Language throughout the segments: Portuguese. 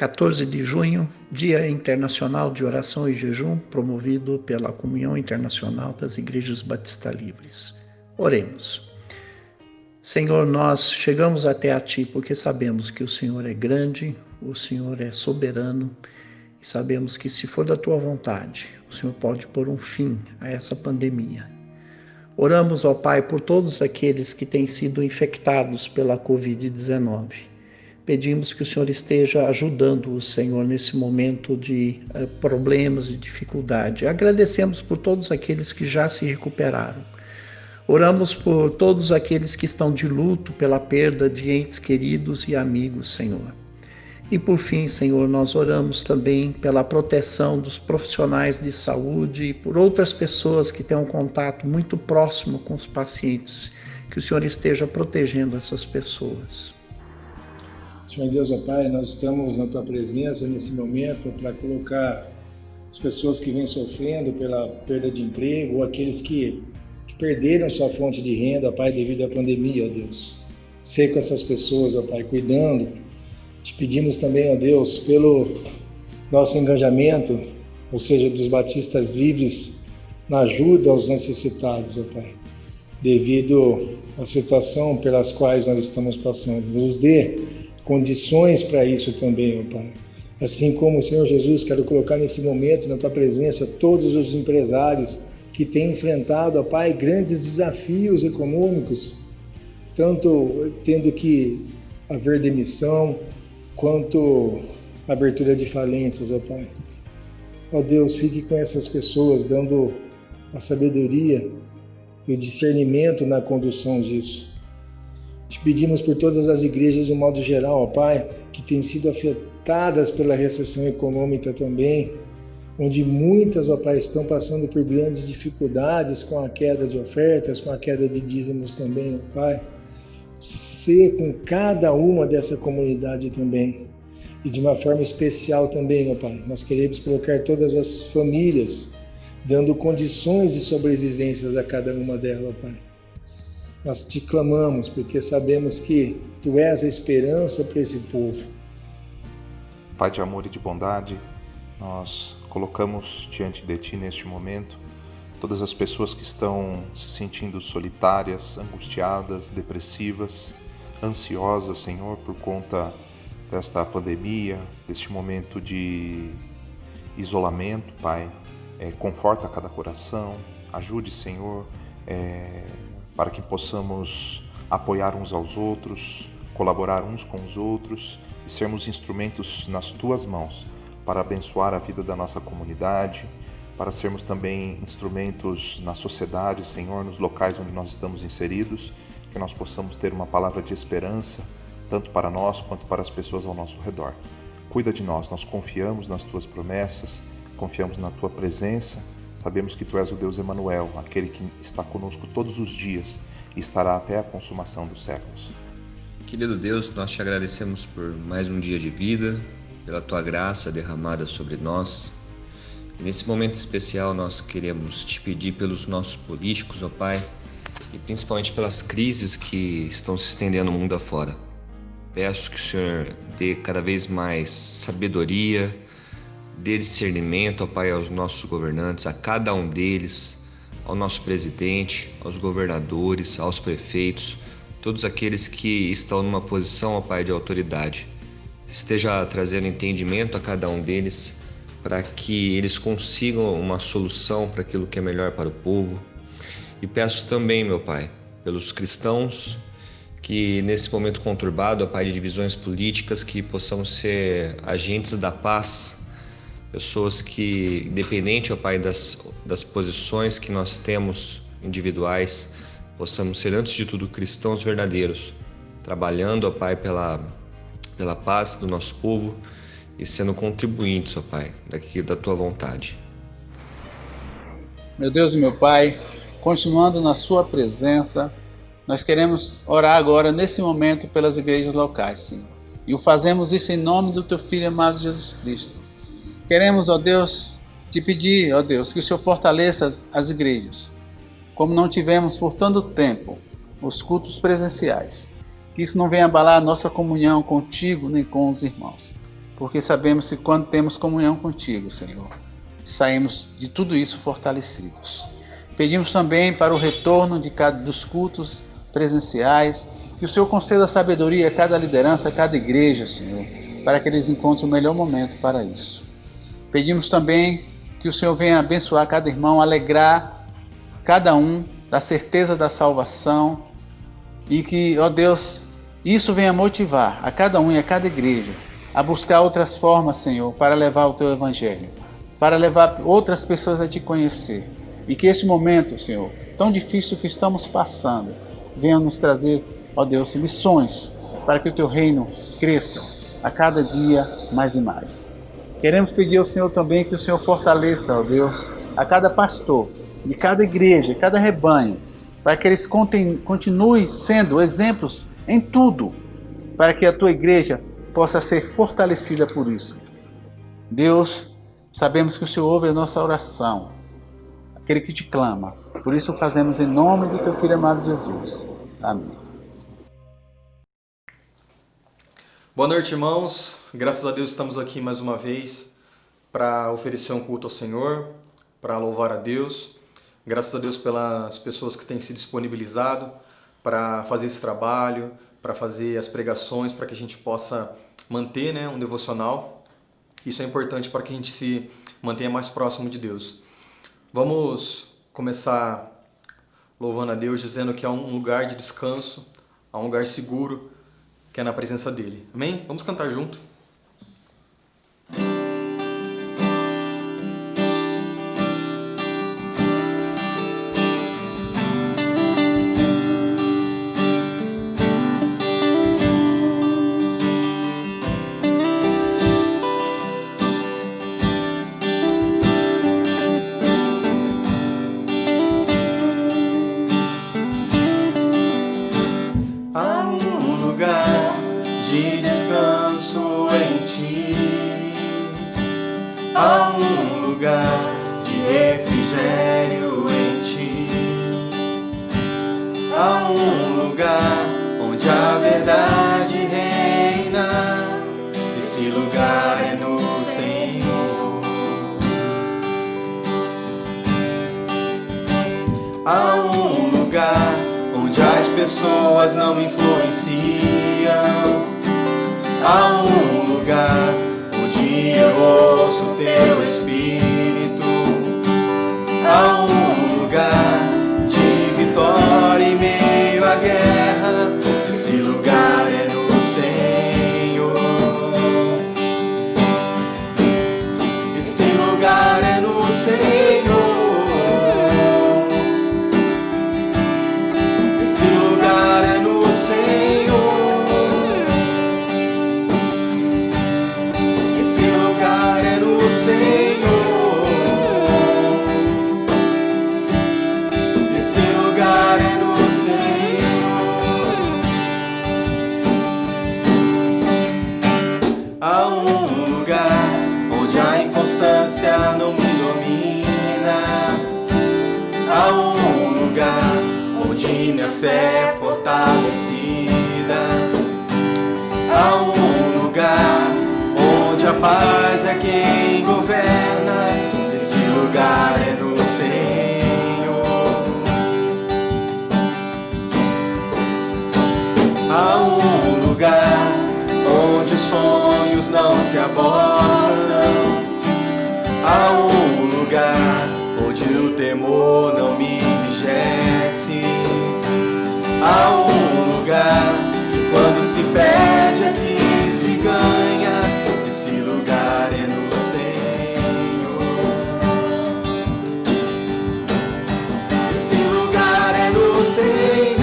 14 de junho, Dia Internacional de Oração e Jejum, promovido pela Comunhão Internacional das Igrejas Batistas Livres. Oremos. Senhor, nós chegamos até a Ti porque sabemos que o Senhor é grande, o Senhor é soberano e sabemos que, se for da Tua vontade, o Senhor pode pôr um fim a essa pandemia. Oramos, ó Pai, por todos aqueles que têm sido infectados pela Covid-19. Pedimos que o Senhor esteja ajudando o Senhor nesse momento de problemas e dificuldade. Agradecemos por todos aqueles que já se recuperaram. Oramos por todos aqueles que estão de luto pela perda de entes queridos e amigos, Senhor. E por fim, Senhor, nós oramos também pela proteção dos profissionais de saúde e por outras pessoas que têm um contato muito próximo com os pacientes. Que o Senhor esteja protegendo essas pessoas. Senhor Deus, ó Pai, nós estamos na Tua presença nesse momento para colocar as pessoas que vêm sofrendo pela perda de emprego ou aqueles que perderam sua fonte de renda, ó Pai, devido à pandemia, ó Deus. Sei com essas pessoas, ó Pai, cuidando. Te pedimos também, ó Deus, pelo nosso engajamento, ou seja, dos batistas livres, na ajuda aos necessitados, ó Pai, devido à situação pelas quais nós estamos passando. Nos dê condições para isso também, ó Pai. Assim como, Senhor Jesus, quero colocar nesse momento na Tua presença todos os empresários que têm enfrentado, ó Pai, grandes desafios econômicos, tanto tendo que haver demissão, quanto abertura de falências, ó Pai. Ó Deus, fique com essas pessoas, dando a sabedoria e o discernimento na condução disso. Te pedimos por todas as igrejas de um modo geral, ó Pai, que têm sido afetadas pela recessão econômica também, onde muitas, ó Pai, estão passando por grandes dificuldades com a queda de ofertas, com a queda de dízimos também, ó Pai. Ser com cada uma dessa comunidade também. E de uma forma especial também, ó Pai, nós queremos colocar todas as famílias, dando condições de sobrevivências a cada uma delas, ó Pai. Nós te clamamos porque sabemos que Tu és a esperança para esse povo. Pai de amor e de bondade, nós colocamos diante de Ti neste momento todas as pessoas que estão se sentindo solitárias, angustiadas, depressivas, ansiosas, Senhor, por conta desta pandemia, deste momento de isolamento, Pai. Conforta cada coração, ajude, Senhor, para que possamos apoiar uns aos outros, colaborar uns com os outros e sermos instrumentos nas Tuas mãos para abençoar a vida da nossa comunidade, para sermos também instrumentos na sociedade, Senhor, nos locais onde nós estamos inseridos, que nós possamos ter uma palavra de esperança, tanto para nós quanto para as pessoas ao nosso redor. Cuida de nós confiamos nas Tuas promessas, confiamos na Tua presença, sabemos que Tu és o Deus Emanuel, aquele que está conosco todos os dias e estará até a consumação dos séculos. Querido Deus, nós Te agradecemos por mais um dia de vida, pela Tua graça derramada sobre nós. E nesse momento especial nós queremos Te pedir pelos nossos políticos, ó Pai, e principalmente pelas crises que estão se estendendo no mundo afora. Peço que o Senhor dê cada vez mais sabedoria, dê discernimento, ó Pai, aos nossos governantes, a cada um deles, ao nosso presidente, aos governadores, aos prefeitos, todos aqueles que estão numa posição, ó Pai, de autoridade. Esteja trazendo entendimento a cada um deles para que eles consigam uma solução para aquilo que é melhor para o povo. E peço também, meu Pai, pelos cristãos que nesse momento conturbado, ó Pai, de divisões políticas, que possamos ser agentes da paz, pessoas que, independente, ó Pai, das posições que nós temos individuais, possamos ser, antes de tudo, cristãos verdadeiros, trabalhando, ó Pai, pela paz do nosso povo e sendo contribuintes, ó Pai, da Tua vontade. Meu Deus e meu Pai, continuando na Sua presença, nós queremos orar agora, nesse momento, pelas igrejas locais, Senhor. E o fazemos isso em nome do Teu Filho amado Jesus Cristo. Queremos, ó Deus, Te pedir, ó Deus, que o Senhor fortaleça as igrejas, como não tivemos por tanto tempo os cultos presenciais. Que isso não venha abalar a nossa comunhão contigo nem com os irmãos. porque sabemos que quando temos comunhão contigo, Senhor, saímos de tudo isso fortalecidos. Pedimos também para o retorno dos cultos presenciais, que o Senhor conceda sabedoria a cada liderança, a cada igreja, Senhor, para que eles encontrem o melhor momento para isso. Pedimos também que o Senhor venha abençoar cada irmão, alegrar cada um da certeza da salvação e que, ó Deus, isso venha motivar a cada um e a cada igreja a buscar outras formas, Senhor, para levar o Teu Evangelho, para levar outras pessoas a Te conhecer. E que esse momento, Senhor, tão difícil que estamos passando, venha nos trazer, ó Deus, lições para que o Teu reino cresça a cada dia mais e mais. Queremos pedir ao Senhor também que o Senhor fortaleça, ó Deus, a cada pastor, de cada igreja, cada rebanho, para que eles continuem sendo exemplos em tudo, para que a Tua igreja possa ser fortalecida por isso. Deus, sabemos que o Senhor ouve a nossa oração, aquele que te clama. Por isso fazemos em nome do Teu Filho amado Jesus. Amém. Boa noite, irmãos. Graças a Deus estamos aqui mais uma vez para oferecer um culto ao Senhor, para louvar a Deus. Graças a Deus pelas pessoas que têm se disponibilizado para fazer esse trabalho, para fazer as pregações, para que a gente possa manter, um devocional. Isso é importante para que a gente se mantenha mais próximo de Deus. Vamos começar louvando a Deus, dizendo que há um lugar de descanso, há um lugar seguro, que é na presença dEle. Amém? Vamos cantar junto. Há um lugar de refrigério em Ti. Há um lugar onde a verdade reina. Esse lugar é no Senhor. Há um lugar onde as pessoas não me influenciam. Há um lugar onde eu ouço Teu Espírito. Há um lugar de vitória em meio à guerra. Esse lugar é no Senhor. Esse lugar é no Senhor. Esse lugar é no Senhor. Senhor, esse lugar é no Senhor. Há um lugar onde a inconstância não me domina. Há um lugar onde minha fé é fortalecida. Há um lugar onde a paz é quem governa. Esse lugar é no Senhor. Há um lugar onde os sonhos não se abortam. Há um lugar onde o temor não me enrijece. Há um lugar que quando se perde aqui se ganha. Esse lugar é no Senhor. Esse lugar é no Senhor.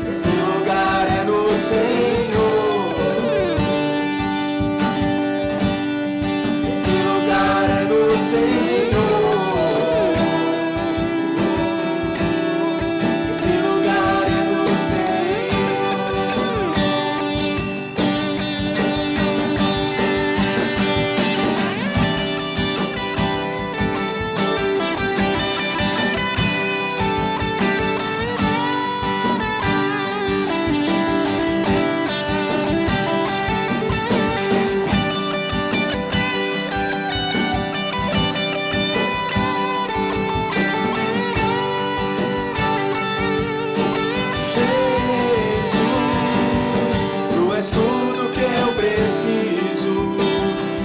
Esse lugar é no Senhor. Esse lugar é no Senhor. Esse lugar preciso.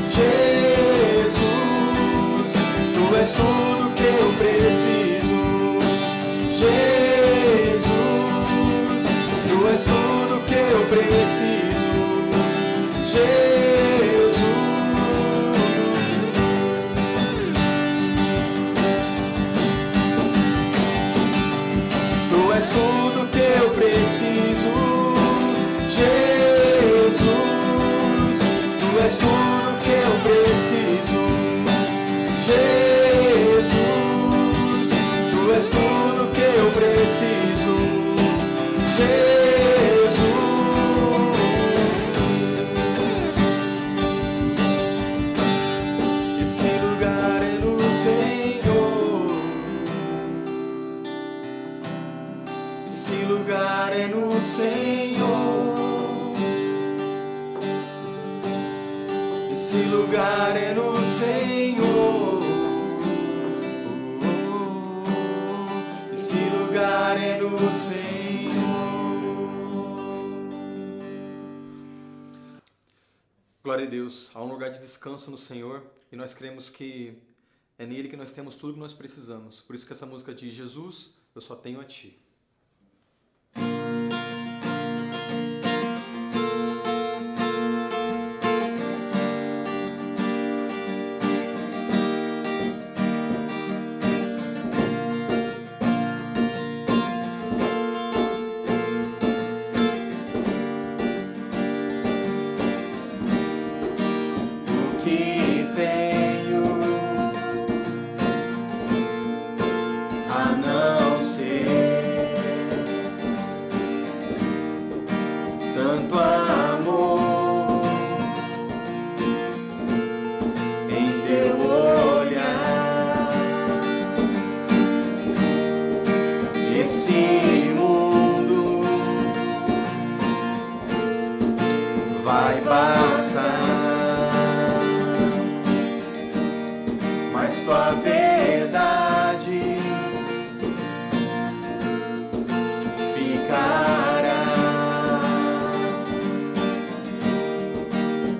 Jesus, tu és tudo que eu preciso. Jesus, tu és tudo que eu preciso. Jesus, tu és tudo que eu preciso. Jesus, tu és tudo que eu preciso. Jesus, tu és tudo que eu preciso. Jesus, esse lugar é no Senhor. Esse lugar é no Senhor. Esse lugar é no Senhor. Esse lugar é no Senhor. Glória a Deus. Há um lugar de descanso no Senhor e nós cremos que é nele que nós temos tudo que nós precisamos. Por isso que essa música diz: Jesus, eu só tenho a Ti. Esse mundo vai passar, mas tua verdade ficará.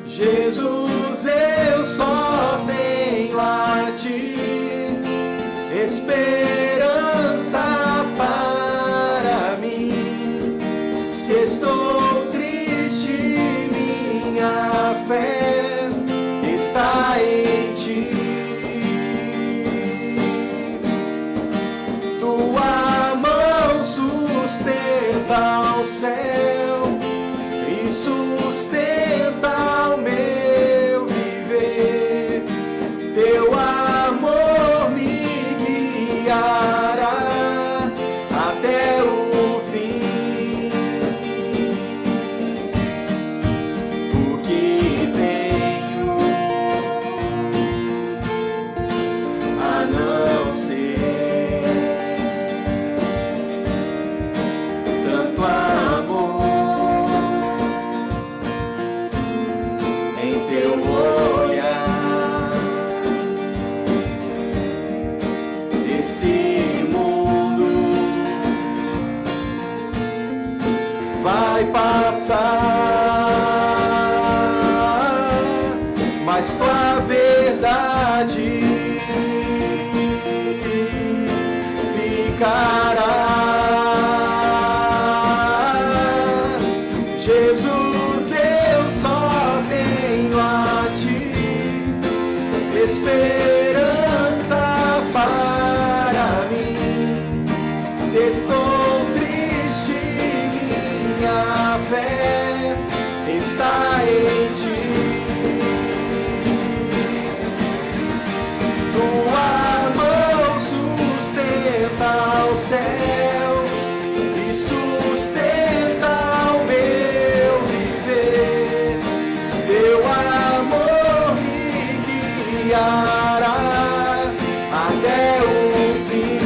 Jesus, eu só tenho a Ti, esperança para mim. Se estou triste, minha fé está em Ti. Tua mão sustenta o céu e sustenta o meu viver. Teu amor me guiará até o fim. O que tenho a não ser tanto amor em teu olhar. Esse mundo vai passar, mas tua verdade ficará. Jesus, eu só tenho a Ti, esperança para mim. Se estou triste, minha fé está em Ti. Tua mão sustenta o céu e sustenta o meu viver. Teu amor me guiará até o fim.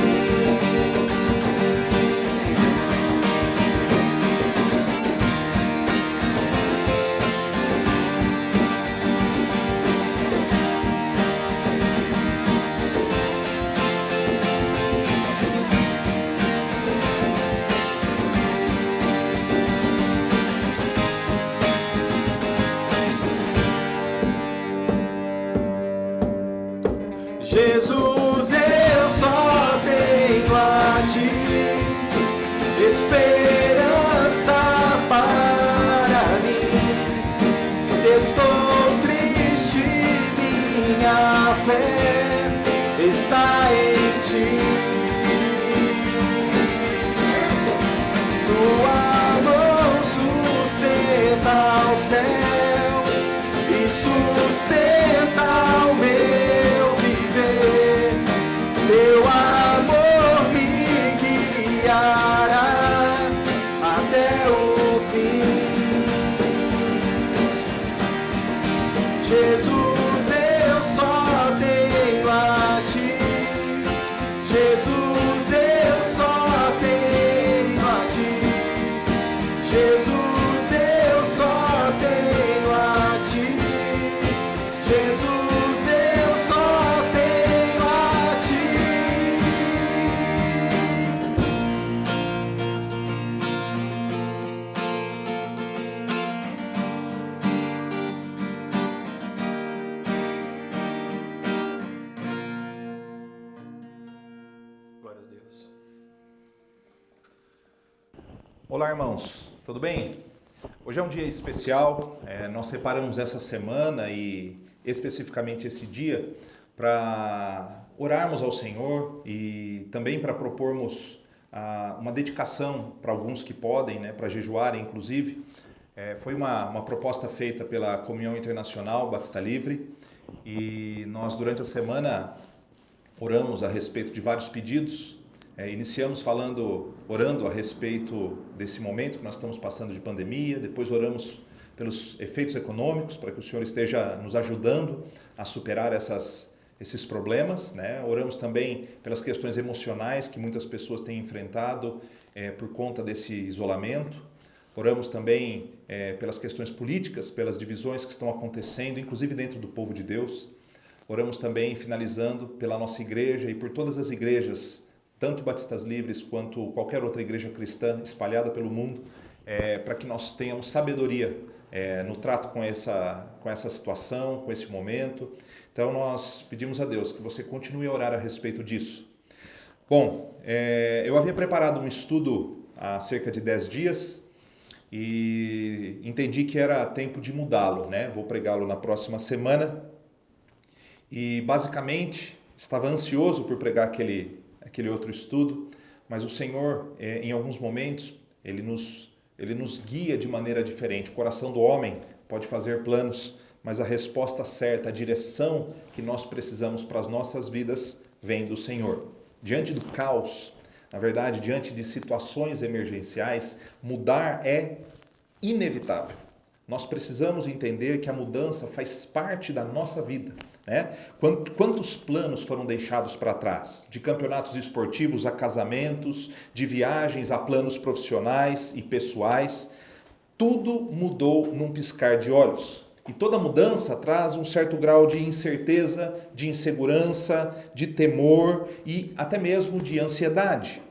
esperança para mim. Se estou triste, minha fé está em ti. Tua mão sustenta o céu e sustenta o meu viver. Teu amor me guiará até o fim. Jesus, eu só tenho a ti. Jesus, eu só tenho a ti. Jesus, eu só tenho a ti. Jesus, eu só tenho a ti. Glória a Deus. Olá, irmãos, tudo bem? Hoje é um dia especial, nós separamos essa semana e especificamente esse dia para orarmos ao Senhor e também para propormos uma dedicação para alguns que podem, para jejuarem inclusive. Foi uma proposta feita pela Comunhão Internacional Batista Livre e nós durante a semana oramos a respeito de vários pedidos. Iniciamos orando a respeito desse momento que nós estamos passando de pandemia, depois oramos pelos efeitos econômicos, para que o Senhor esteja nos ajudando a superar esses problemas, Oramos também pelas questões emocionais que muitas pessoas têm enfrentado por conta desse isolamento. Oramos também pelas questões políticas, pelas divisões que estão acontecendo, inclusive dentro do povo de Deus. Oramos também, finalizando, pela nossa igreja e por todas as igrejas, tanto Batistas Livres quanto qualquer outra igreja cristã espalhada pelo mundo, para que nós tenhamos sabedoria no trato com essa situação, com esse momento. Então nós pedimos a Deus que você continue a orar a respeito disso. Bom, eu havia preparado um estudo há cerca de 10 dias e entendi que era tempo de mudá-lo, Vou pregá-lo na próxima semana e basicamente estava ansioso por pregar aquele outro estudo, mas o Senhor, em alguns momentos, Ele nos guia de maneira diferente. O coração do homem pode fazer planos, mas a resposta certa, a direção que nós precisamos para as nossas vidas vem do Senhor. Diante do caos, na verdade, diante de situações emergenciais, mudar é inevitável. Nós precisamos entender que a mudança faz parte da nossa vida. Quantos planos foram deixados para trás? De campeonatos esportivos a casamentos, de viagens a planos profissionais e pessoais. Tudo mudou num piscar de olhos. E toda mudança traz um certo grau de incerteza, de insegurança, de temor e até mesmo de ansiedade.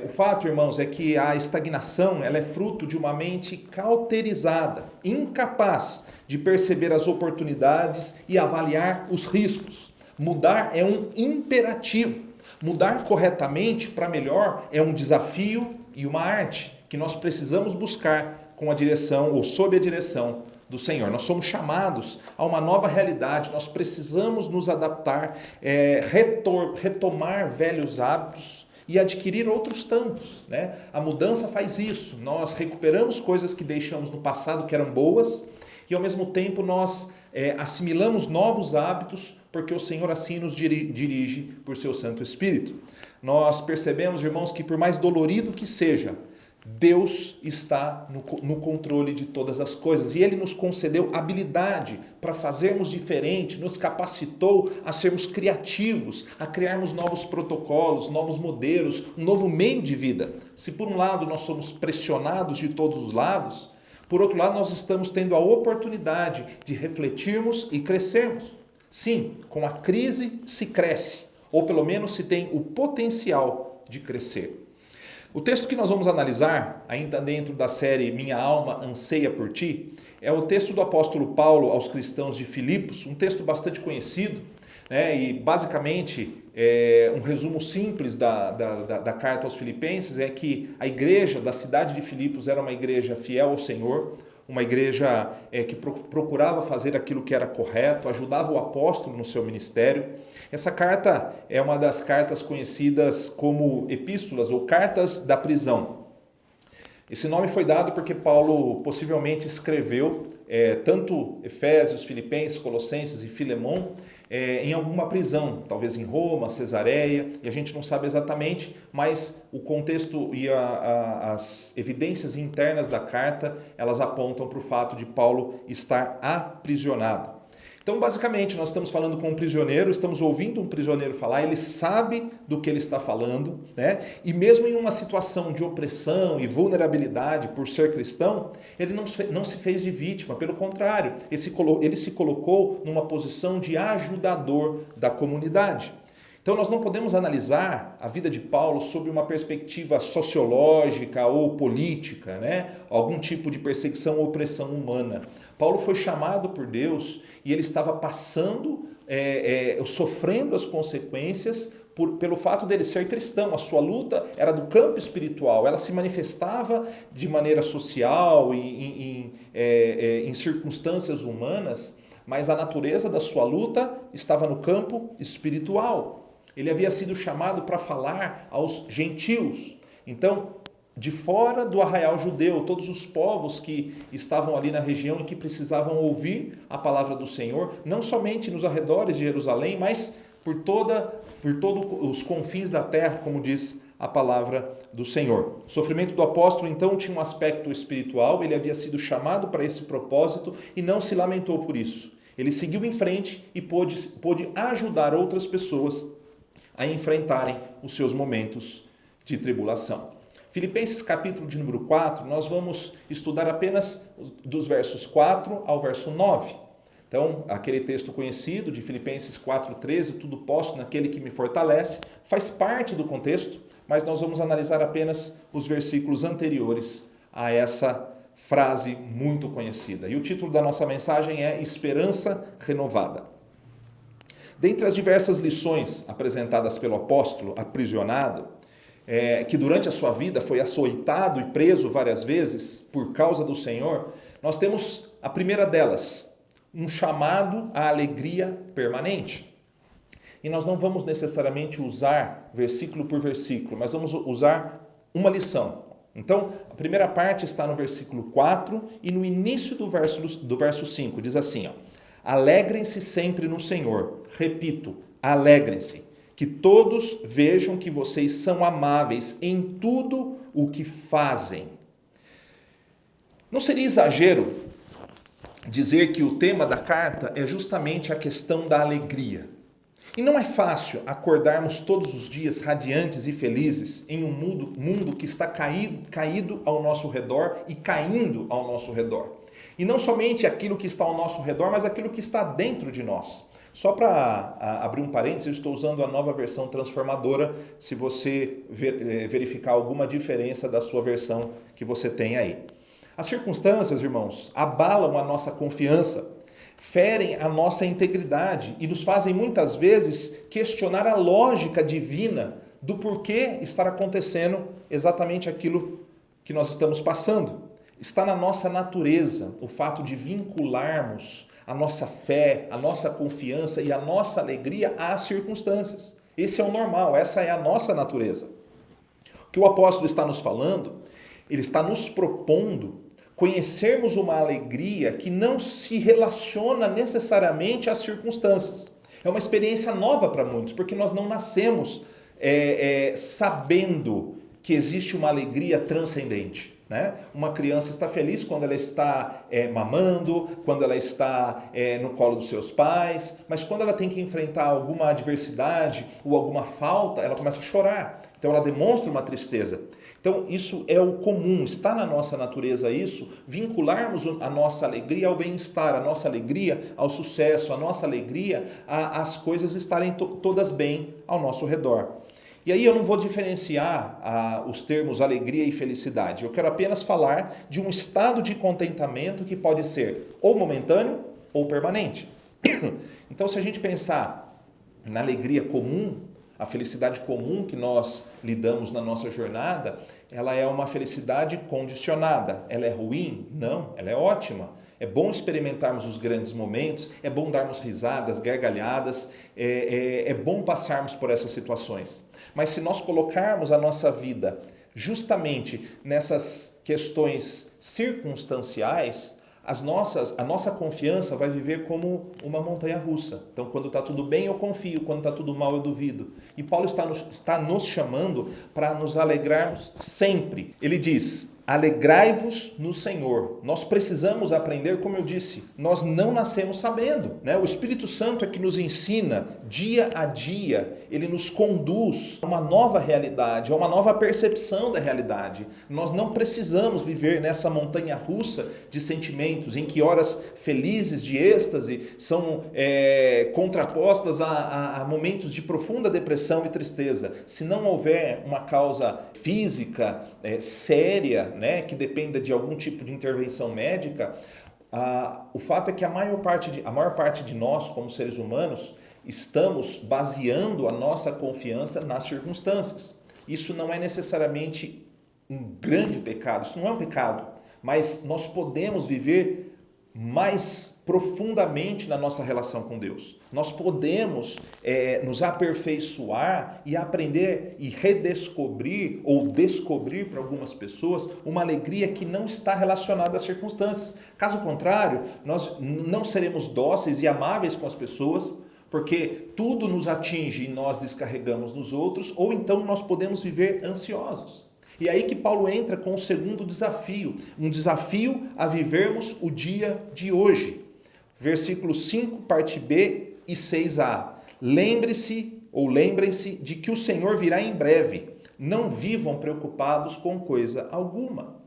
O fato, irmãos, é que a estagnação ela é fruto de uma mente cauterizada, incapaz de perceber as oportunidades e avaliar os riscos. Mudar é um imperativo. Mudar corretamente para melhor é um desafio e uma arte que nós precisamos buscar com a direção ou sob a direção do Senhor. Nós somos chamados a uma nova realidade, nós precisamos nos adaptar, retomar velhos hábitos e adquirir outros tantos. A mudança faz isso, nós recuperamos coisas que deixamos no passado que eram boas e ao mesmo tempo nós assimilamos novos hábitos porque o Senhor assim nos dirige por seu Santo Espírito. Nós percebemos, irmãos, que por mais dolorido que seja, Deus está no controle de todas as coisas e Ele nos concedeu habilidade para fazermos diferente, nos capacitou a sermos criativos, a criarmos novos protocolos, novos modelos, um novo meio de vida. Se por um lado nós somos pressionados de todos os lados, por outro lado nós estamos tendo a oportunidade de refletirmos e crescermos. Sim, com a crise se cresce, ou pelo menos se tem o potencial de crescer. O texto que nós vamos analisar, ainda dentro da série Minha Alma Anseia por Ti, é o texto do apóstolo Paulo aos cristãos de Filipos, um texto bastante conhecido. né? E basicamente, um resumo simples da carta aos Filipenses é que a igreja da cidade de Filipos era uma igreja fiel ao Senhor, uma igreja que procurava fazer aquilo que era correto, ajudava o apóstolo no seu ministério. Essa carta é uma das cartas conhecidas como epístolas ou cartas da prisão. Esse nome foi dado porque Paulo possivelmente escreveu tanto Efésios, Filipenses, Colossenses e Filemon em alguma prisão, talvez em Roma, Cesareia, e a gente não sabe exatamente, mas o contexto e as evidências internas da carta, elas apontam para o fato de Paulo estar aprisionado. Então, basicamente, nós estamos falando com um prisioneiro, estamos ouvindo um prisioneiro falar, ele sabe do que ele está falando, né? E mesmo em uma situação de opressão e vulnerabilidade por ser cristão, ele não se fez de vítima, pelo contrário, ele se colocou numa posição de ajudador da comunidade. Então, nós não podemos analisar a vida de Paulo sob uma perspectiva sociológica ou política, né? Algum tipo de perseguição ou opressão humana. Paulo foi chamado por Deus e ele estava passando, sofrendo as consequências pelo fato dele ser cristão. A sua luta era do campo espiritual, ela se manifestava de maneira social e em circunstâncias humanas, mas a natureza da sua luta estava no campo espiritual. Ele havia sido chamado para falar aos gentios. Então, de fora do arraial judeu, todos os povos que estavam ali na região e que precisavam ouvir a palavra do Senhor, não somente nos arredores de Jerusalém, mas por todos os confins da terra, como diz a palavra do Senhor. O sofrimento do apóstolo, então, tinha um aspecto espiritual, ele havia sido chamado para esse propósito e não se lamentou por isso. Ele seguiu em frente e pôde ajudar outras pessoas a enfrentarem os seus momentos de tribulação. Filipenses capítulo de número 4, nós vamos estudar apenas dos versos 4 ao verso 9. Então, aquele texto conhecido de Filipenses 4,13, tudo posso naquele que me fortalece, faz parte do contexto, mas nós vamos analisar apenas os versículos anteriores a essa frase muito conhecida. E o título da nossa mensagem é Esperança Renovada. Dentre as diversas lições apresentadas pelo apóstolo aprisionado, que durante a sua vida foi açoitado e preso várias vezes por causa do Senhor, nós temos a primeira delas, um chamado à alegria permanente. E nós não vamos necessariamente usar versículo por versículo, mas vamos usar uma lição. Então, a primeira parte está no versículo 4 e no início do verso 5, diz assim, alegrem-se sempre no Senhor. Repito, alegrem-se. Que todos vejam que vocês são amáveis em tudo o que fazem. Não seria exagero dizer que o tema da carta é justamente a questão da alegria. E não é fácil acordarmos todos os dias radiantes e felizes em um mundo que está caído ao nosso redor e caindo ao nosso redor. E não somente aquilo que está ao nosso redor, mas aquilo que está dentro de nós. Só para abrir um parênteses, eu estou usando a nova versão transformadora, se você verificar alguma diferença da sua versão que você tem aí. As circunstâncias, irmãos, abalam a nossa confiança, ferem a nossa integridade e nos fazem muitas vezes questionar a lógica divina do porquê estar acontecendo exatamente aquilo que nós estamos passando. Está na nossa natureza o fato de vincularmos a nossa fé, a nossa confiança e a nossa alegria às circunstâncias. Esse é o normal, essa é a nossa natureza. O que o apóstolo está nos falando, ele está nos propondo conhecermos uma alegria que não se relaciona necessariamente às circunstâncias. É uma experiência nova para muitos, porque nós não nascemos sabendo que existe uma alegria transcendente. Né? Uma criança está feliz quando ela está mamando, quando ela está no colo dos seus pais, mas quando ela tem que enfrentar alguma adversidade ou alguma falta, ela começa a chorar. Então ela demonstra uma tristeza. Então isso é o comum, está na nossa natureza isso, vincularmos a nossa alegria ao bem-estar, a nossa alegria ao sucesso, a nossa alegria às coisas estarem todas bem ao nosso redor. E aí eu não vou diferenciar os termos alegria e felicidade. Eu quero apenas falar de um estado de contentamento que pode ser ou momentâneo ou permanente. Então, se a gente pensar na alegria comum, a felicidade comum que nós lidamos na nossa jornada, ela é uma felicidade condicionada. Ela é ruim? Não, ela é ótima. É bom experimentarmos os grandes momentos, é bom darmos risadas, gargalhadas, é bom passarmos por essas situações. Mas se nós colocarmos a nossa vida justamente nessas questões circunstanciais, a nossa confiança vai viver como uma montanha-russa. Então, quando está tudo bem, eu confio. Quando está tudo mal, eu duvido. E Paulo está nos chamando para nos alegrarmos sempre. Ele diz: alegrai-vos no Senhor. Nós precisamos aprender, como eu disse, nós não nascemos sabendo, né? O Espírito Santo é que nos ensina dia a dia, ele nos conduz a uma nova realidade, a uma nova percepção da realidade. Nós não precisamos viver nessa montanha-russa de sentimentos, em que horas felizes de êxtase são contrapostas a momentos de profunda depressão e tristeza. Se não houver uma causa física séria, né, que dependa de algum tipo de intervenção médica, o fato é que a maior parte de nós, como seres humanos, estamos baseando a nossa confiança nas circunstâncias. Isso não é necessariamente um grande pecado, isso não é um pecado, mas nós podemos viver mais profundamente na nossa relação com Deus. Nós podemos nos aperfeiçoar e aprender e redescobrir ou descobrir para algumas pessoas uma alegria que não está relacionada às circunstâncias. Caso contrário, nós não seremos dóceis e amáveis com as pessoas, porque tudo nos atinge e nós descarregamos nos outros, ou então nós podemos viver ansiosos. E aí que Paulo entra com o segundo desafio, um desafio a vivermos o dia de hoje. Versículo 5, parte B e 6a. Lembrem-se de que o Senhor virá em breve. Não vivam preocupados com coisa alguma.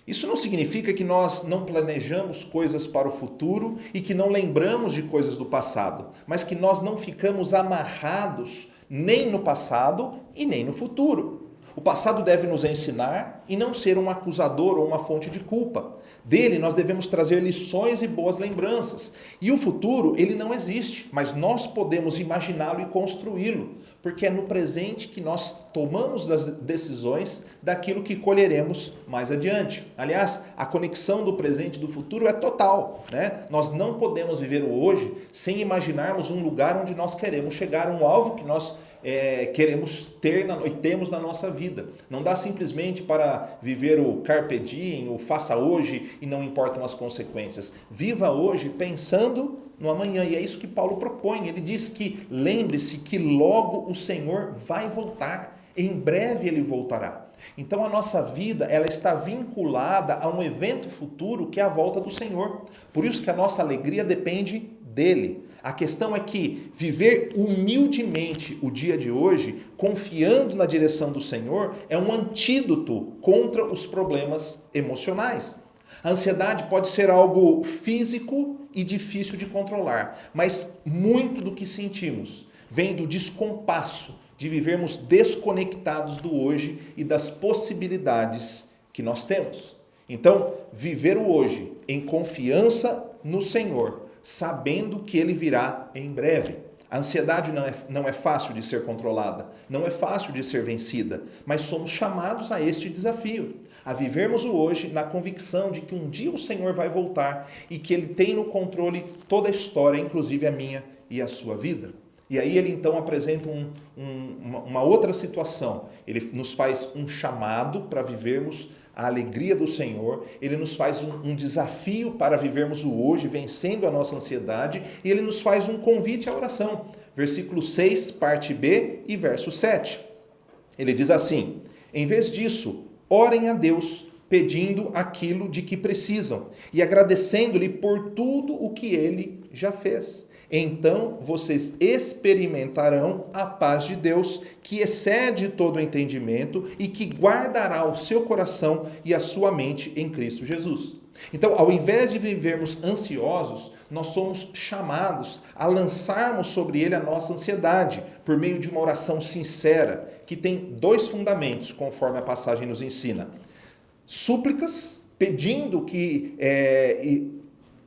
Isso não significa que nós não planejamos coisas para o futuro e que não lembramos de coisas do passado, mas que nós não ficamos amarrados nem no passado e nem no futuro. O passado deve nos ensinar e não ser um acusador ou uma fonte de culpa. Dele nós devemos trazer lições e boas lembranças. E o futuro, ele não existe, mas nós podemos imaginá-lo e construí-lo, porque é no presente que nós tomamos as decisões daquilo que colheremos mais adiante. Aliás, a conexão do presente e do futuro é total, né? Nós não podemos viver o hoje sem imaginarmos um lugar onde nós queremos chegar, um alvo que nós queremos ter e temos na nossa vida. Não dá simplesmente para viver o carpe diem, o faça hoje e não importam as consequências. Viva hoje pensando no amanhã, e é isso que Paulo propõe. Ele diz que lembre-se que logo o Senhor vai voltar, em breve ele voltará. Então a nossa vida, ela está vinculada a um evento futuro que é a volta do Senhor. Por isso que a nossa alegria depende dele. A questão é que viver humildemente o dia de hoje, confiando na direção do Senhor, é um antídoto contra os problemas emocionais. A ansiedade pode ser algo físico e difícil de controlar, mas muito do que sentimos vem do descompasso de vivermos desconectados do hoje e das possibilidades que nós temos. Então, viver o hoje em confiança no Senhor, sabendo que Ele virá em breve. A ansiedade não é fácil de ser controlada, não é fácil de ser vencida, mas somos chamados a este desafio, a vivermos o hoje na convicção de que um dia o Senhor vai voltar e que Ele tem no controle toda a história, inclusive a minha e a sua vida. E aí ele então apresenta uma outra situação. Ele nos faz um chamado para vivermos a alegria do Senhor, ele nos faz um desafio para vivermos o hoje, vencendo a nossa ansiedade, e ele nos faz um convite à oração. Versículo 6, parte B e verso 7. Ele diz assim: em vez disso, orem a Deus, pedindo aquilo de que precisam e agradecendo-lhe por tudo o que ele já fez. Então vocês experimentarão a paz de Deus, que excede todo o entendimento e que guardará o seu coração e a sua mente em Cristo Jesus. Então, ao invés de vivermos ansiosos, nós somos chamados a lançarmos sobre ele a nossa ansiedade, por meio de uma oração sincera, que tem dois fundamentos, conforme a passagem nos ensina. Súplicas, pedindo que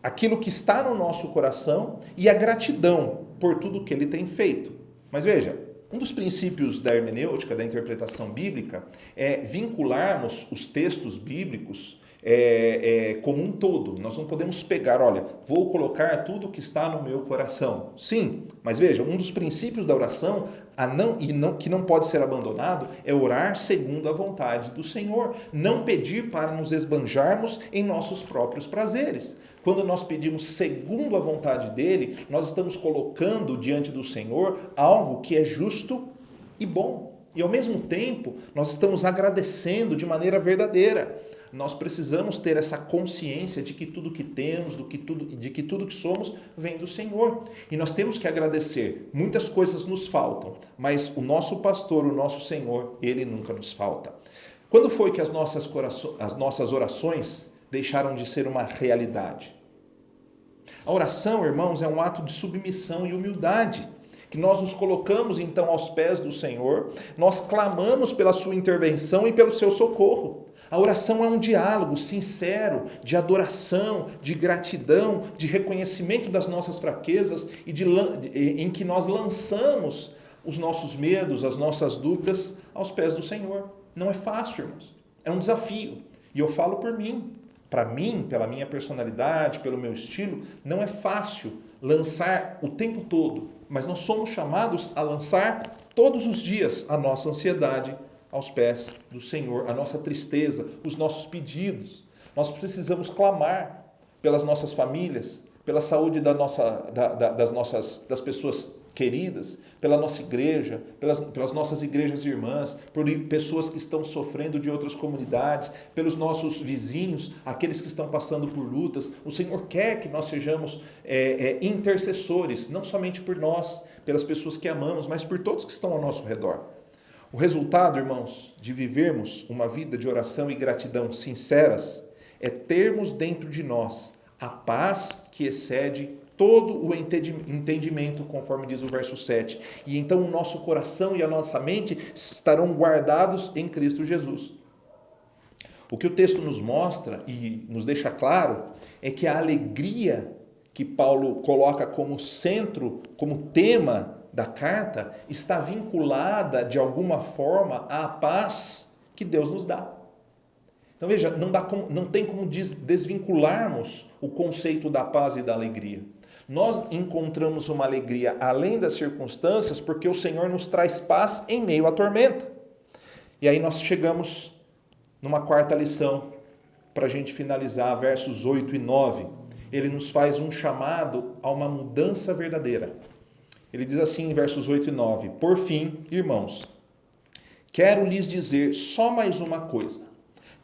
aquilo que está no nosso coração, e a gratidão por tudo que ele tem feito. Mas veja, um dos princípios da hermenêutica, da interpretação bíblica, é vincularmos os textos bíblicos como um todo. Nós não podemos pegar, olha, vou colocar tudo que está no meu coração. Sim, mas veja, um dos princípios da oração que não pode ser abandonado é orar segundo a vontade do Senhor. Não pedir para nos esbanjarmos em nossos próprios prazeres. Quando nós pedimos segundo a vontade dele, nós estamos colocando diante do Senhor algo que é justo e bom. E ao mesmo tempo, nós estamos agradecendo de maneira verdadeira. Nós precisamos ter essa consciência de que tudo que temos, de que tudo que somos, vem do Senhor. E nós temos que agradecer. Muitas coisas nos faltam, mas o nosso pastor, o nosso Senhor, ele nunca nos falta. Quando foi que as nossas orações deixaram de ser uma realidade? A oração, irmãos, é um ato de submissão e humildade, que nós nos colocamos então aos pés do Senhor, nós clamamos pela sua intervenção e pelo seu socorro. A oração é um diálogo sincero, de adoração, de gratidão, de reconhecimento das nossas fraquezas em que nós lançamos os nossos medos, as nossas dúvidas aos pés do Senhor. Não é fácil, irmãos. É um desafio. E eu falo por mim. Para mim, pela minha personalidade, pelo meu estilo, não é fácil lançar o tempo todo. Mas nós somos chamados a lançar todos os dias a nossa ansiedade aos pés do Senhor, a nossa tristeza, os nossos pedidos. Nós precisamos clamar pelas nossas famílias, pela saúde das pessoas queridas, pela nossa igreja, pelas nossas igrejas irmãs, por pessoas que estão sofrendo de outras comunidades, pelos nossos vizinhos, aqueles que estão passando por lutas. O Senhor quer que nós sejamos intercessores, não somente por nós, pelas pessoas que amamos, mas por todos que estão ao nosso redor. O resultado, irmãos, de vivermos uma vida de oração e gratidão sinceras é termos dentro de nós a paz que excede todo o entendimento, conforme diz o verso 7. E então o nosso coração e a nossa mente estarão guardados em Cristo Jesus. O que o texto nos mostra e nos deixa claro é que a alegria que Paulo coloca como centro, como tema da carta, está vinculada de alguma forma à paz que Deus nos dá. Então veja, não tem como desvincularmos o conceito da paz e da alegria. Nós encontramos uma alegria além das circunstâncias porque o Senhor nos traz paz em meio à tormenta. E aí nós chegamos numa quarta lição, para a gente finalizar, versos 8 e 9. Ele nos faz um chamado a uma mudança verdadeira. Ele diz assim em versos 8 e 9, por fim, irmãos, quero lhes dizer só mais uma coisa.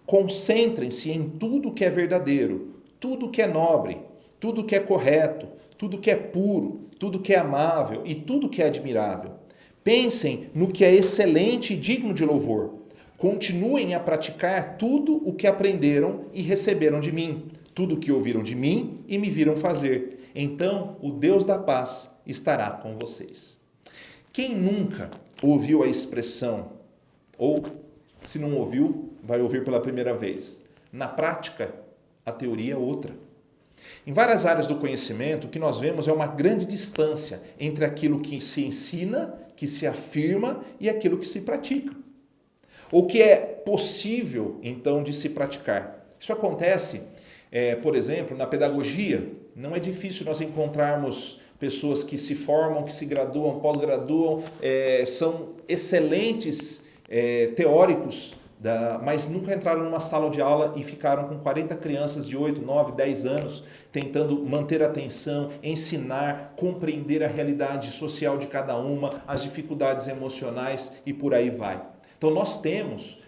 Concentrem-se em tudo que é verdadeiro, tudo que é nobre, tudo que é correto, tudo que é puro, tudo que é amável e tudo que é admirável. Pensem no que é excelente e digno de louvor. Continuem a praticar tudo o que aprenderam e receberam de mim, tudo o que ouviram de mim e me viram fazer. Então, o Deus da paz estará com vocês. Quem nunca ouviu a expressão, ou se não ouviu, vai ouvir pela primeira vez. Na prática, a teoria é outra. Em várias áreas do conhecimento, o que nós vemos é uma grande distância entre aquilo que se ensina, que se afirma e aquilo que se pratica. O que é possível, então, de se praticar. Isso acontece, por exemplo, na pedagogia. Não é difícil nós encontrarmos pessoas que se formam, que se graduam, pós-graduam, são excelentes teóricos, mas nunca entraram numa sala de aula e ficaram com 40 crianças de 8, 9, 10 anos, tentando manter a atenção, ensinar, compreender a realidade social de cada uma, as dificuldades emocionais e por aí vai. Então nós temos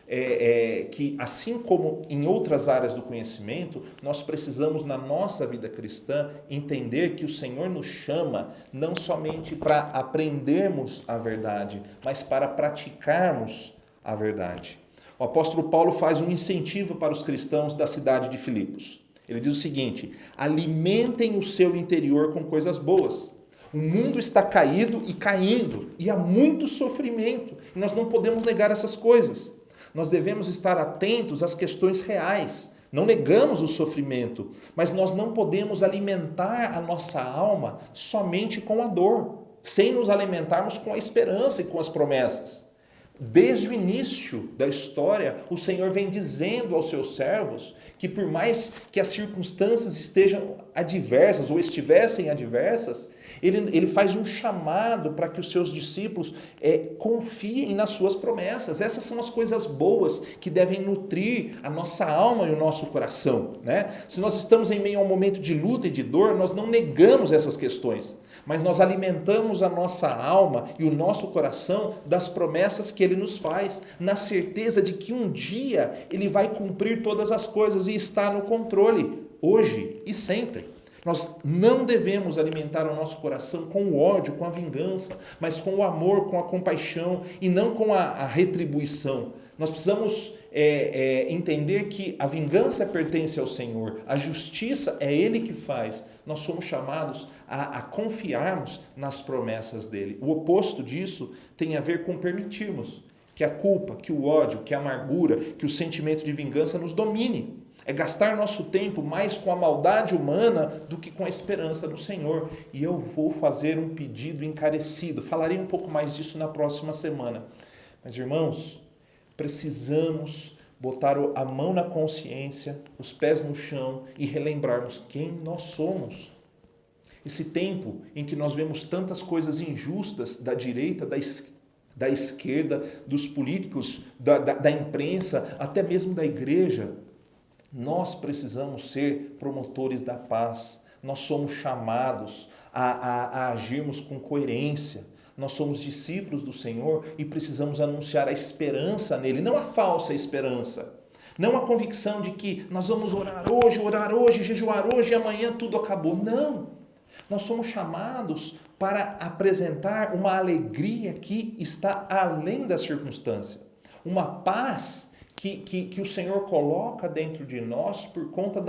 que, assim como em outras áreas do conhecimento, nós precisamos na nossa vida cristã entender que o Senhor nos chama não somente para aprendermos a verdade, mas para praticarmos a verdade. O apóstolo Paulo faz um incentivo para os cristãos da cidade de Filipos. Ele diz o seguinte: alimentem o seu interior com coisas boas. O mundo está caído e caindo, e há muito sofrimento. E nós não podemos negar essas coisas. Nós devemos estar atentos às questões reais. Não negamos o sofrimento, mas nós não podemos alimentar a nossa alma somente com a dor. sem nos alimentarmos com a esperança e com as promessas. Desde o início da história, o Senhor vem dizendo aos seus servos que por mais que as circunstâncias estejam adversas ou estivessem adversas, ele faz um chamado para que os seus discípulos confiem nas suas promessas. Essas são as coisas boas que devem nutrir a nossa alma e o nosso coração, né? Se nós estamos em meio a um momento de luta e de dor, nós não negamos essas questões, mas nós alimentamos a nossa alma e o nosso coração das promessas que Ele nos faz, na certeza de que um dia Ele vai cumprir todas as coisas e está no controle, hoje e sempre. Nós não devemos alimentar o nosso coração com o ódio, com a vingança, mas com o amor, com a compaixão e não com a retribuição. Nós precisamos entender que a vingança pertence ao Senhor, a justiça é Ele que faz. Nós somos chamados a confiarmos nas promessas dEle. O oposto disso tem a ver com permitirmos que a culpa, que o ódio, que a amargura, que o sentimento de vingança nos domine. É gastar nosso tempo mais com a maldade humana do que com a esperança no Senhor. E eu vou fazer um pedido encarecido. Falarei um pouco mais disso na próxima semana. Mas, irmãos, precisamos botar a mão na consciência, os pés no chão e relembrarmos quem nós somos. Esse tempo em que nós vemos tantas coisas injustas da direita, da esquerda, dos políticos, da imprensa, até mesmo da igreja, nós precisamos ser promotores da paz. Nós somos chamados a agirmos com coerência. Nós somos discípulos do Senhor e precisamos anunciar a esperança nele, não a falsa esperança. Não a convicção de que nós vamos orar hoje, jejuar hoje e amanhã tudo acabou. Não! Nós somos chamados para apresentar uma alegria que está além da circunstância. Uma paz que o Senhor coloca dentro de nós por conta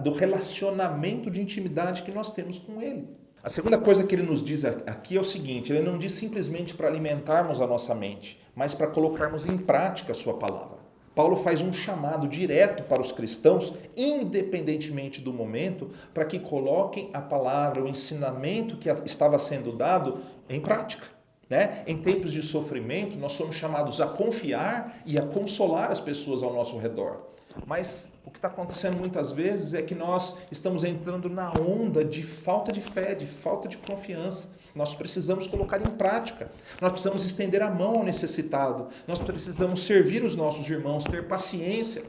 do relacionamento de intimidade que nós temos com Ele. A segunda coisa que Ele nos diz aqui é o seguinte: Ele não diz simplesmente para alimentarmos a nossa mente, mas para colocarmos em prática a sua palavra. Paulo faz um chamado direto para os cristãos, independentemente do momento, para que coloquem a palavra, o ensinamento que estava sendo dado em prática. Né? Em tempos de sofrimento, nós somos chamados a confiar e a consolar as pessoas ao nosso redor. Mas o que está acontecendo muitas vezes é que nós estamos entrando na onda de falta de fé, de falta de confiança. Nós precisamos colocar em prática. Nós precisamos estender a mão ao necessitado. Nós precisamos servir os nossos irmãos, ter paciência.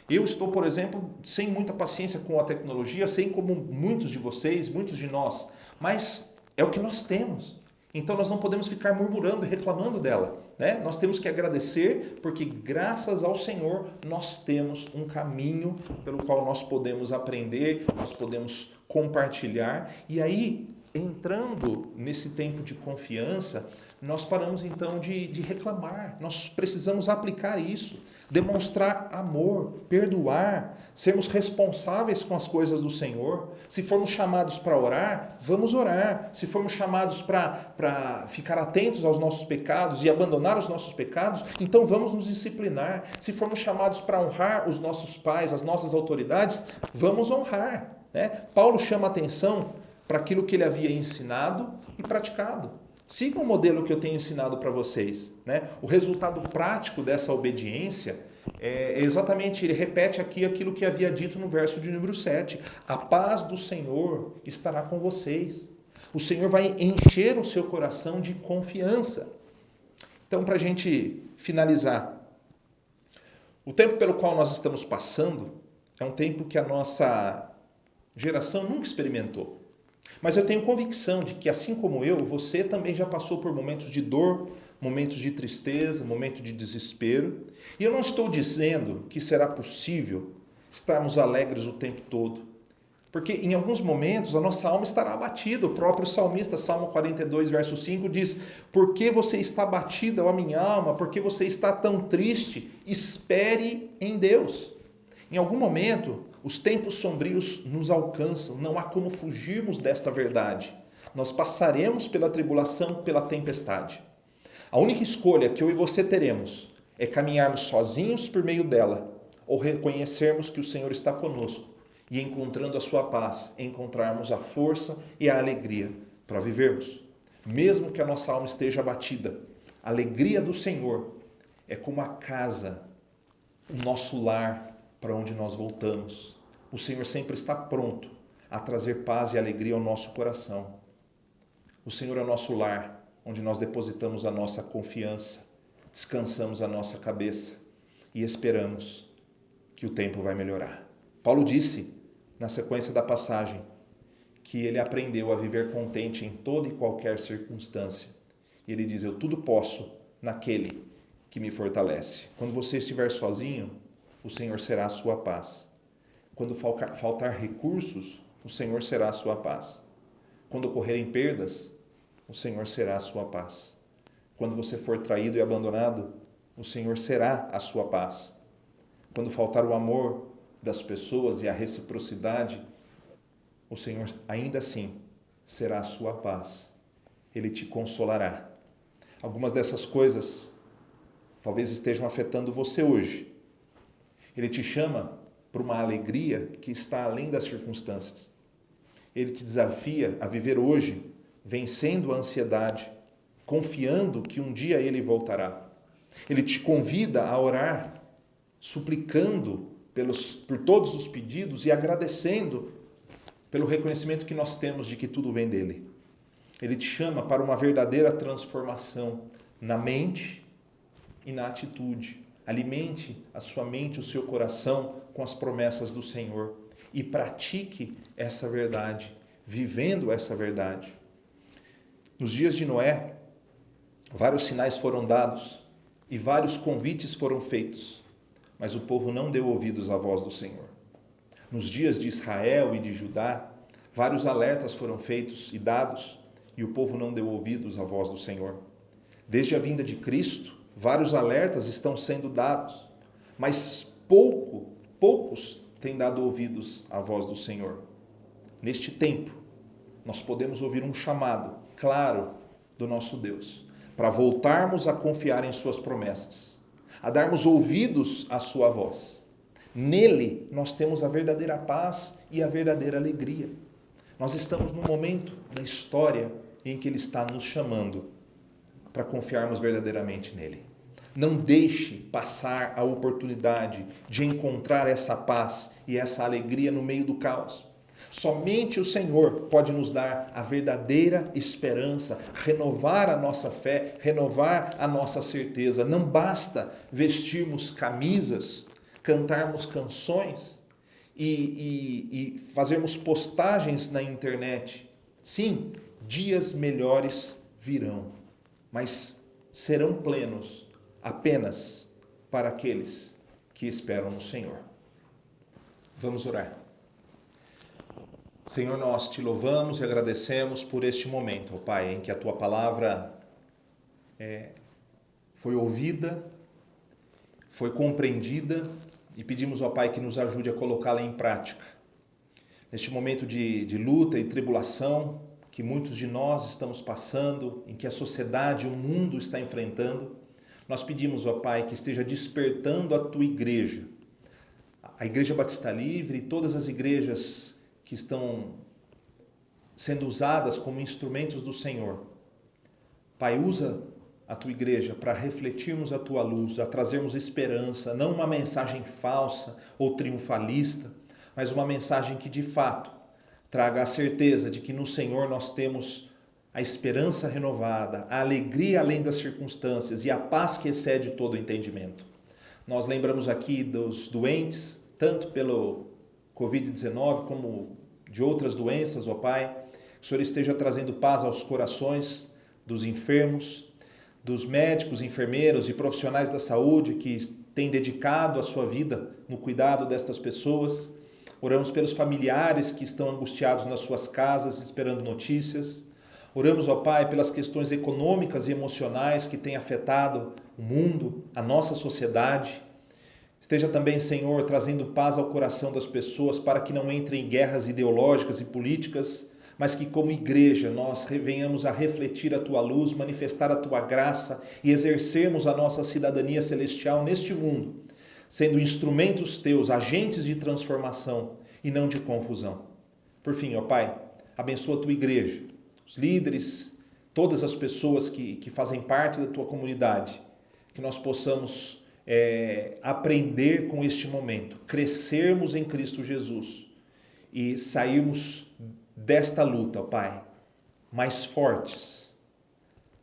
Eu estou, por exemplo, sem muita paciência com a tecnologia, assim como muitos de vocês, muitos de nós. Mas é o que nós temos. Então nós não podemos ficar murmurando e reclamando dela, né? Nós temos que agradecer, porque graças ao Senhor nós temos um caminho pelo qual nós podemos aprender, nós podemos compartilhar. E aí, entrando nesse tempo de confiança, nós paramos então de reclamar. Nós precisamos aplicar isso, demonstrar amor, perdoar, sermos responsáveis com as coisas do Senhor. Se formos chamados para orar, vamos orar. Se formos chamados para ficar atentos aos nossos pecados e abandonar os nossos pecados, então vamos nos disciplinar. Se formos chamados para honrar os nossos pais, as nossas autoridades, vamos honrar, né? Paulo chama atenção para aquilo que ele havia ensinado e praticado. Sigam o modelo que eu tenho ensinado para vocês, né? O resultado prático dessa obediência é exatamente, ele repete aqui aquilo que havia dito no verso de número 7. A paz do Senhor estará com vocês. O Senhor vai encher o seu coração de confiança. Então, para a gente finalizar, o tempo pelo qual nós estamos passando é um tempo que a nossa geração nunca experimentou. Mas eu tenho convicção de que, assim como eu, você também já passou por momentos de dor, momentos de tristeza, momentos de desespero. E eu não estou dizendo que será possível estarmos alegres o tempo todo. Porque em alguns momentos a nossa alma estará abatida. O próprio salmista, Salmo 42, verso 5, diz: por que você está abatida, ó minha alma? Por que você está tão triste? Espere em Deus. Em algum momento, os tempos sombrios nos alcançam, não há como fugirmos desta verdade. Nós passaremos pela tribulação, pela tempestade. A única escolha que eu e você teremos é caminharmos sozinhos por meio dela, ou reconhecermos que o Senhor está conosco e, encontrando a sua paz, encontrarmos a força e a alegria para vivermos. mesmo que a nossa alma esteja abatida, a alegria do Senhor é como a casa, o nosso lar para onde nós voltamos. O Senhor sempre está pronto a trazer paz e alegria ao nosso coração. O Senhor é o nosso lar, onde nós depositamos a nossa confiança, descansamos a nossa cabeça e esperamos que o tempo vai melhorar. Paulo disse, na sequência da passagem, que ele aprendeu a viver contente em toda e qualquer circunstância. E ele diz, eu tudo posso naquele que me fortalece. Quando você estiver sozinho, o Senhor será a sua paz. Quando faltar recursos, o Senhor será a sua paz. Quando ocorrerem perdas, o Senhor será a sua paz. Quando você for traído e abandonado, o Senhor será a sua paz. Quando faltar o amor das pessoas e a reciprocidade, o Senhor ainda assim será a sua paz. Ele te consolará. Algumas dessas coisas talvez estejam afetando você hoje. Ele te chama para uma alegria que está além das circunstâncias. Ele te desafia a viver hoje, vencendo a ansiedade, confiando que um dia ele voltará. Ele te convida a orar, suplicando por todos os pedidos e agradecendo pelo reconhecimento que nós temos de que tudo vem dele. Ele te chama para uma verdadeira transformação na mente e na atitude. Alimente a sua mente, o seu coração com as promessas do Senhor e pratique essa verdade, vivendo essa verdade. Nos dias de Noé, vários sinais foram dados e vários convites foram feitos, mas o povo não deu ouvidos à voz do Senhor. Nos dias de Israel e de Judá, vários alertas foram feitos e dados e o povo não deu ouvidos à voz do Senhor. Desde a vinda de Cristo, vários alertas estão sendo dados, mas poucos têm dado ouvidos à voz do Senhor. Neste tempo, nós podemos ouvir um chamado claro do nosso Deus, para voltarmos a confiar em suas promessas, a darmos ouvidos à sua voz. Nele, nós temos a verdadeira paz e a verdadeira alegria. Nós estamos num momento da história em que Ele está nos chamando para confiarmos verdadeiramente nele. Não deixe passar a oportunidade de encontrar essa paz e essa alegria no meio do caos. Somente o Senhor pode nos dar a verdadeira esperança, renovar a nossa fé, renovar a nossa certeza. Não basta vestirmos camisas, cantarmos canções e fazermos postagens na internet. Sim, dias melhores virão, mas serão plenos apenas para aqueles que esperam no Senhor. Vamos orar. Senhor, nós te louvamos e agradecemos por este momento, ó Pai, em que a Tua palavra foi ouvida, foi compreendida e pedimos, ó Pai, que nos ajude a colocá-la em prática. Neste momento de luta e tribulação que muitos de nós estamos passando, em que a sociedade, o mundo está enfrentando, nós pedimos, ó Pai, que esteja despertando a Tua igreja, a Igreja Batista Livre e todas as igrejas que estão sendo usadas como instrumentos do Senhor. Pai, usa a Tua igreja para refletirmos a Tua luz, a trazermos esperança, não uma mensagem falsa ou triunfalista, mas uma mensagem que de fato traga a certeza de que no Senhor nós temos a esperança renovada, a alegria além das circunstâncias e a paz que excede todo o entendimento. Nós lembramos aqui dos doentes, tanto pelo Covid-19 como de outras doenças, ó Pai. Que o Senhor esteja trazendo paz aos corações dos enfermos, dos médicos, enfermeiros e profissionais da saúde que têm dedicado a sua vida no cuidado destas pessoas. Oramos pelos familiares que estão angustiados nas suas casas, esperando notícias. Oramos, ó Pai, pelas questões econômicas e emocionais que têm afetado o mundo, a nossa sociedade. Esteja também, Senhor, trazendo paz ao coração das pessoas para que não entrem em guerras ideológicas e políticas, mas que como igreja nós venhamos a refletir a Tua luz, manifestar a Tua graça e exercermos a nossa cidadania celestial neste mundo, sendo instrumentos Teus, agentes de transformação e não de confusão. Por fim, ó Pai, abençoa a Tua igreja, os líderes todas as pessoas que fazem parte da tua comunidade, que nós possamos aprender com este momento, crescermos em Cristo Jesus e sairmos desta luta, Pai, mais fortes,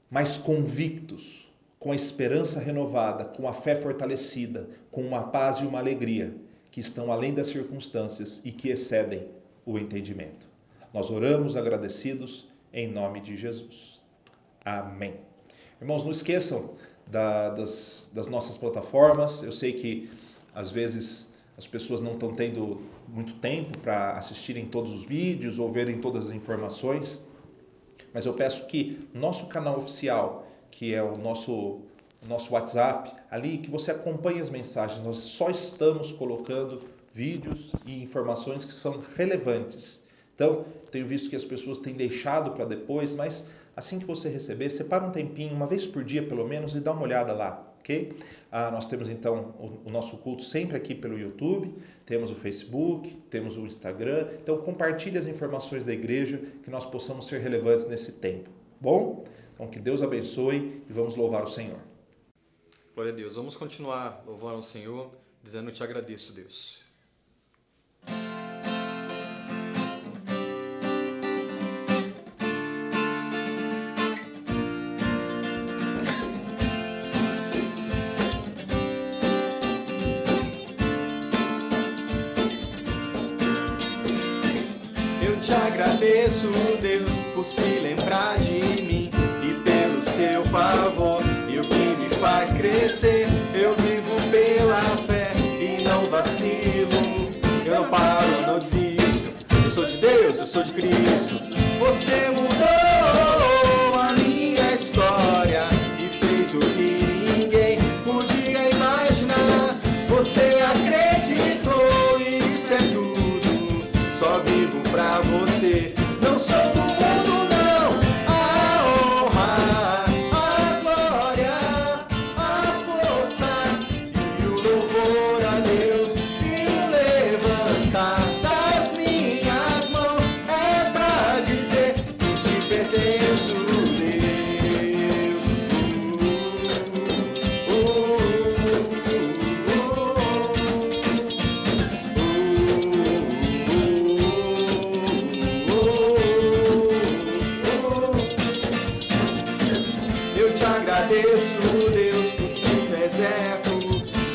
mais convictos, com a esperança renovada, com a fé fortalecida, com uma paz e uma alegria que estão além das circunstâncias e que excedem o entendimento. Nós oramos agradecidos em nome de Jesus. Amém. Irmãos, não esqueçam das nossas plataformas. Eu sei que às vezes as pessoas não estão tendo muito tempo para assistirem todos os vídeos ou verem todas as informações, mas eu peço que nosso canal oficial, que é o nosso WhatsApp, ali que você acompanhe as mensagens. Nós só estamos colocando vídeos e informações que são relevantes. Então, tenho visto que as pessoas têm deixado para depois, mas assim que você receber, separa um tempinho, uma vez por dia pelo menos, e dá uma olhada lá, ok? Nós temos então o nosso culto sempre aqui pelo YouTube, temos o Facebook, temos o Instagram. Então, compartilhe as informações da igreja, que nós possamos ser relevantes nesse tempo. Bom? Então, que Deus abençoe e vamos louvar o Senhor. Glória a Deus. Vamos continuar louvando o Senhor, dizendo: eu te agradeço, Deus. Eu te agradeço, Deus, por se lembrar de mim e pelo seu favor e o que me faz crescer. Eu vivo pela fé e não vacilo. Eu não paro, não desisto. Eu sou de Deus, eu sou de Cristo. Você mudou a minha história e fez o que ninguém podia imaginar. Você acreditou e isso é tudo. Só vivo pra você. Não sou do mundo, não. A honra, a glória, a força e o louvor a Deus. E o levantar das minhas mãos é pra dizer que te pertenço, Deus. Eu te agradeço, Deus, por seu deserto.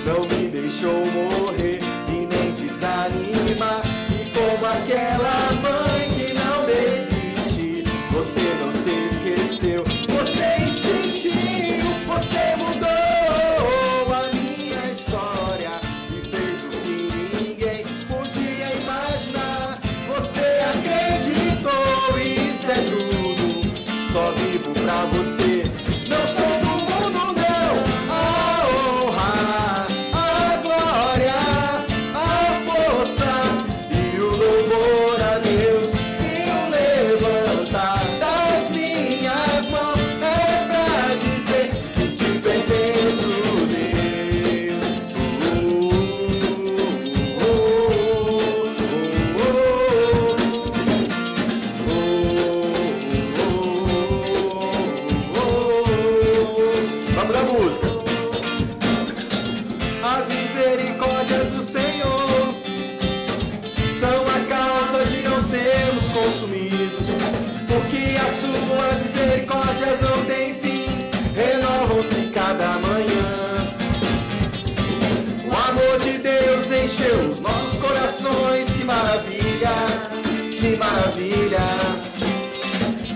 Não me deixou morrer e nem desanimar. E como aquela mãe que não desiste, você não se esqueceu, você insistiu, você mudou a minha história e fez o que ninguém podia imaginar. Você acreditou e isso é tudo. Só vivo pra você. Não sou do mundo, não. A honra, a glória, a força e o louvor a Deus. E o levantar das minhas mãos é pra dizer que te pertenço, Deus. Vamos à música. As misericórdias do Senhor são a causa de não sermos consumidos, porque as suas misericórdias não têm fim, renovam-se cada manhã. O amor de Deus encheu os nossos corações, que maravilha, que maravilha.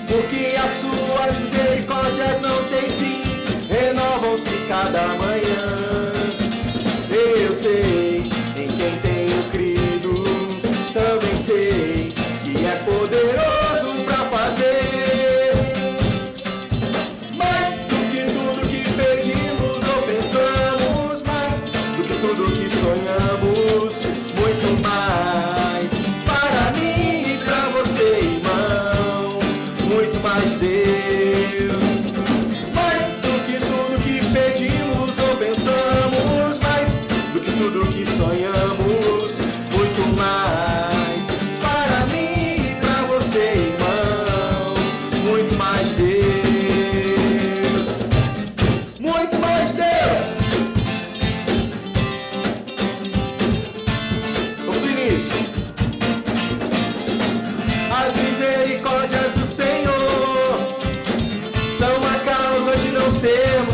Porque as suas misericórdias não têm fim, renovam-se cada manhã. Eu sei em quem tenho crido, também sei que é poderoso pra fazer mais do que tudo que pedimos ou pensamos, mais do que tudo que sonhamos, muito mais. Para mim e pra você, irmão, muito mais, Deus. Mais do que tudo que pedimos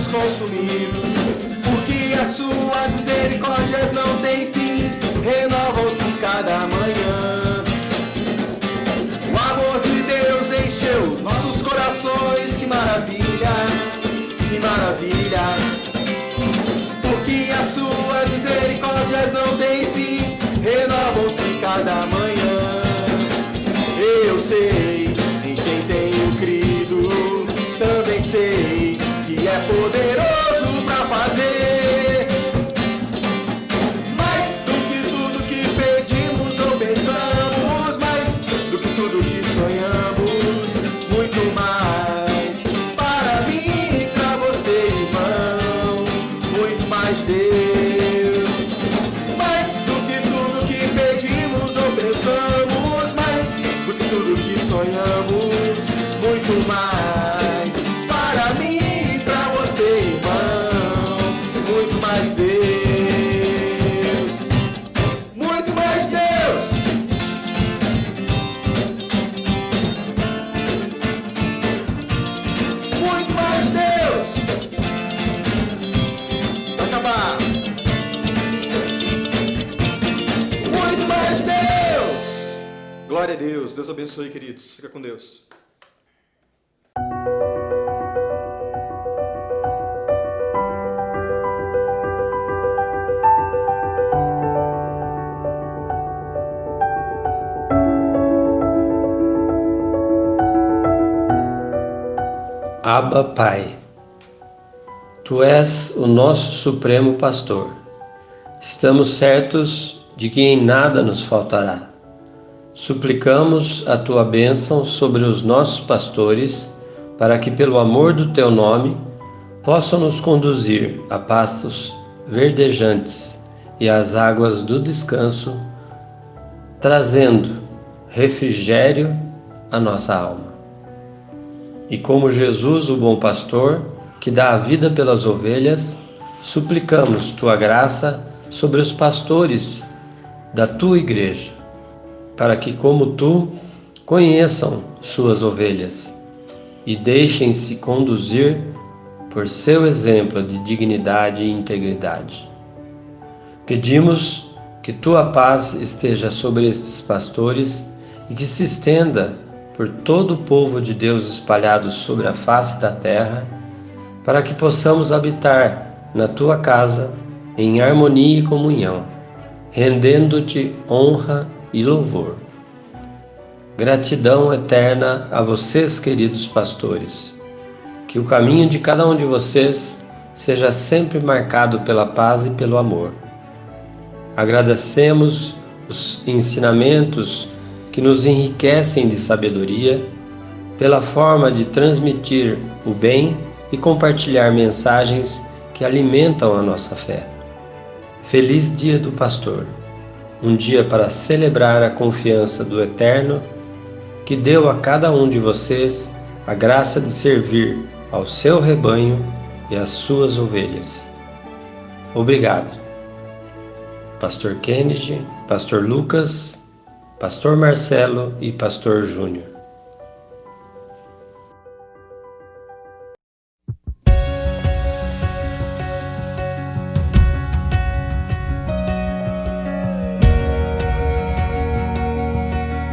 somos consumidos, porque as suas misericórdias não têm fim, renovam-se cada manhã. O amor de Deus encheu os nossos corações, que maravilha, que maravilha. Porque as suas misericórdias não têm fim, renovam-se cada manhã. Eu sei em quem tenho crido, também sei que é poderoso para fazer mais do que tudo que pedimos ou pensamos, mais do que tudo que sonhamos, muito mais para mim e para você, irmão, muito mais, Deus, mais do que tudo que pedimos ou pensamos, mais do que tudo que sonhamos, muito mais para mim e para você, irmão, muito mais, Deus, muito mais, Deus, muito mais, Deus. Vai acabar. Muito mais, Deus. Glória a Deus. Deus abençoe, queridos. Fica com Deus. Abba, Pai, Tu és o nosso Supremo Pastor. Estamos certos de que em nada nos faltará. Suplicamos a Tua bênção sobre os nossos pastores, para que, pelo amor do Teu nome, possam nos conduzir a pastos verdejantes e às águas do descanso, trazendo refrigério à nossa alma. E como Jesus, o bom pastor, que dá a vida pelas ovelhas, suplicamos Tua graça sobre os pastores da Tua igreja, para que, como Tu, conheçam suas ovelhas e deixem-se conduzir por seu exemplo de dignidade e integridade. Pedimos que Tua paz esteja sobre estes pastores e que se estenda por todo o povo de Deus espalhado sobre a face da terra, para que possamos habitar na Tua casa em harmonia e comunhão, rendendo-Te honra e louvor. Gratidão eterna a vocês, queridos pastores. Que o caminho de cada um de vocês seja sempre marcado pela paz e pelo amor. Agradecemos os ensinamentos que nos enriquecem de sabedoria, pela forma de transmitir o bem e compartilhar mensagens que alimentam a nossa fé. Feliz Dia do Pastor, um dia para celebrar a confiança do Eterno, que deu a cada um de vocês a graça de servir ao seu rebanho e às suas ovelhas. Obrigado. Pastor Kennedy, Pastor Lucas, Pastor Marcelo e Pastor Júnior.